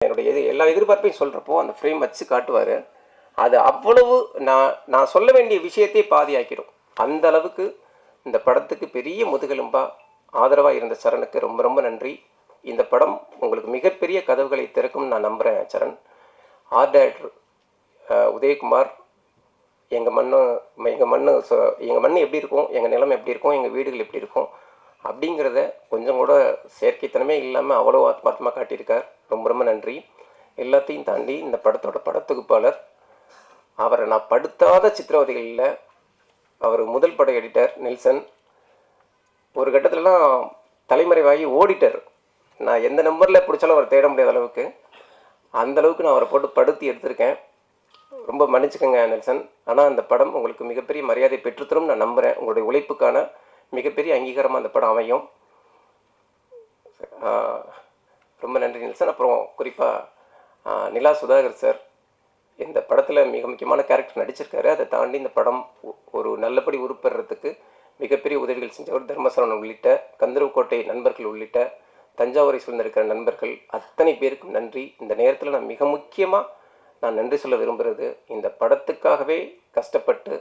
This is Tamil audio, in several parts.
என்னுடைய எல்லா எதிர்பார்ப்பையும் சொல்கிறப்போ அந்த ஃப்ரேம் வச்சு காட்டுவார். அது அவ்வளவு நான் சொல்ல வேண்டிய விஷயத்தை பாதியாக்கிடும். அந்த அளவுக்கு இந்த படத்துக்கு பெரிய முதுகெலும்பா ஆதரவாக இருந்த சரணுக்கு ரொம்ப ரொம்ப நன்றி. இந்த படம் உங்களுக்கு மிகப்பெரிய கதவுகளை திறக்கும்னு நான் நம்புகிறேன். சரண் ஆர்ட் டைரக்டர் உதயகுமார், எங்கள் மண் எப்படி இருக்கும், எங்கள் நிலம் எப்படி இருக்கும், எங்கள் வீடுகள் எப்படி இருக்கும் அப்படிங்கிறத கொஞ்சம் கூட செயற்கைத்தனமே இல்லாமல் அவ்வளோ ஆத்மார்த்தமாக காட்டியிருக்கார். ரொம்ப ரொம்ப நன்றி. எல்லாத்தையும் தாண்டி இந்த படத்தோட படத்தொகுப்பாளர், அவரை நான் படுத்தாத சித்திரவதைகளில் அவர் முதல் பட எடிட்டர் நெல்சன். ஒரு கட்டத்திலலாம் தலைமறைவாகி ஓடிட்டார். நான் எந்த நம்பரில் பிடிச்சாலும் அவரை தேட முடியாத அளவுக்கு, அந்தளவுக்கு நான் அவரை போட்டு படுத்தி எடுத்திருக்கேன். ரொம்ப மன்னிச்சுக்கோங்க நெல்சன். ஆனால் அந்த படம் உங்களுக்கு மிகப்பெரிய மரியாதை பெற்றுத்தரும் நான் நம்புகிறேன். உங்களுடைய உழைப்புக்கான மிகப்பெரிய அங்கீகாரமாக அந்த படம் அமையும். ரொம்ப நன்றி நெல்சன். அப்புறம் குறிப்பாக நிலா சுதாகர் சார் இந்த படத்தில் மிக முக்கியமான கேரக்டர் நடிச்சிருக்காரு. அதை தாண்டி இந்த படம் ஒரு நல்லபடி உருப்பெறதுக்கு மிகப்பெரிய உதவிகள் செஞ்சவர் தர்மசரவணன் உள்ளிட்ட கந்தர்வக்கோட்டை நண்பர்கள் உள்ளிட்ட தஞ்சாவூரை சூழ்ந்திருக்கிற நண்பர்கள் அத்தனை பேருக்கும் நன்றி. இந்த நேரத்தில் நான் மிக முக்கியமாக நன்றி சொல்ல விரும்புகிறது, இந்த படத்துக்காகவே கஷ்டப்பட்டு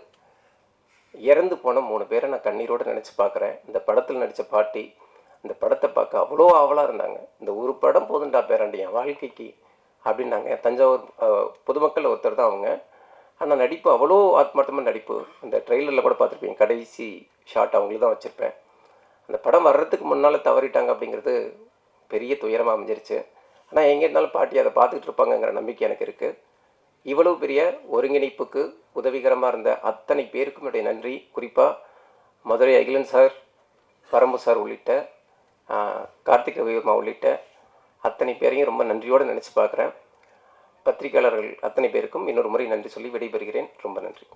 இறந்து போன 3 பேரை நான் கண்ணீரோடு நினச்சி பார்க்குறேன். இந்த படத்தில் நடித்த பாட்டி இந்த படத்தை பார்க்க அவ்வளோ ஆவலாக இருந்தாங்க. இந்த ஒரு படம் போதுண்டா பேராண்டி என் வாழ்க்கைக்கு அப்படின்னாங்க. தஞ்சாவூர் பொதுமக்கள் ஒருத்தர் தான் அவங்க. ஆனால் நடிப்பு அவ்வளோ ஆத்மார்த்தமாக நடிப்பு. இந்த ட்ரெய்லரில் கூட பார்த்துருப்பீங்க, கடைசி ஷாட் அவங்களுக்கு தான் வச்சுருப்பேன். அந்த படம் வர்றதுக்கு முன்னால் தவறிட்டாங்க அப்படிங்கிறது பெரிய துயரமாக அமைஞ்சிருச்சு. ஆனால் எங்கே இருந்தாலும் பாட்டி அதை பார்த்துக்கிட்டு இருப்பாங்கங்கிற நம்பிக்கை எனக்கு இருக்குது. இவ்வளவு பெரிய ஒருங்கிணைப்புக்கு உதவிகரமாக இருந்த அத்தனை பேருக்கும் என்னுடைய நன்றி. குறிப்பாக மதுரை அகிலன் சார், பரம்பு சார் உள்ளிட்ட கார்த்திக் ரவிவர்மா உள்ளிட்ட அத்தனை பேரையும் ரொம்ப நன்றியோடு நினச்சி பார்க்குறேன். பத்திரிகையாளர்கள் அத்தனை பேருக்கும் இன்னொரு முறை நன்றி சொல்லி விடைபெறுகிறேன். ரொம்ப நன்றி.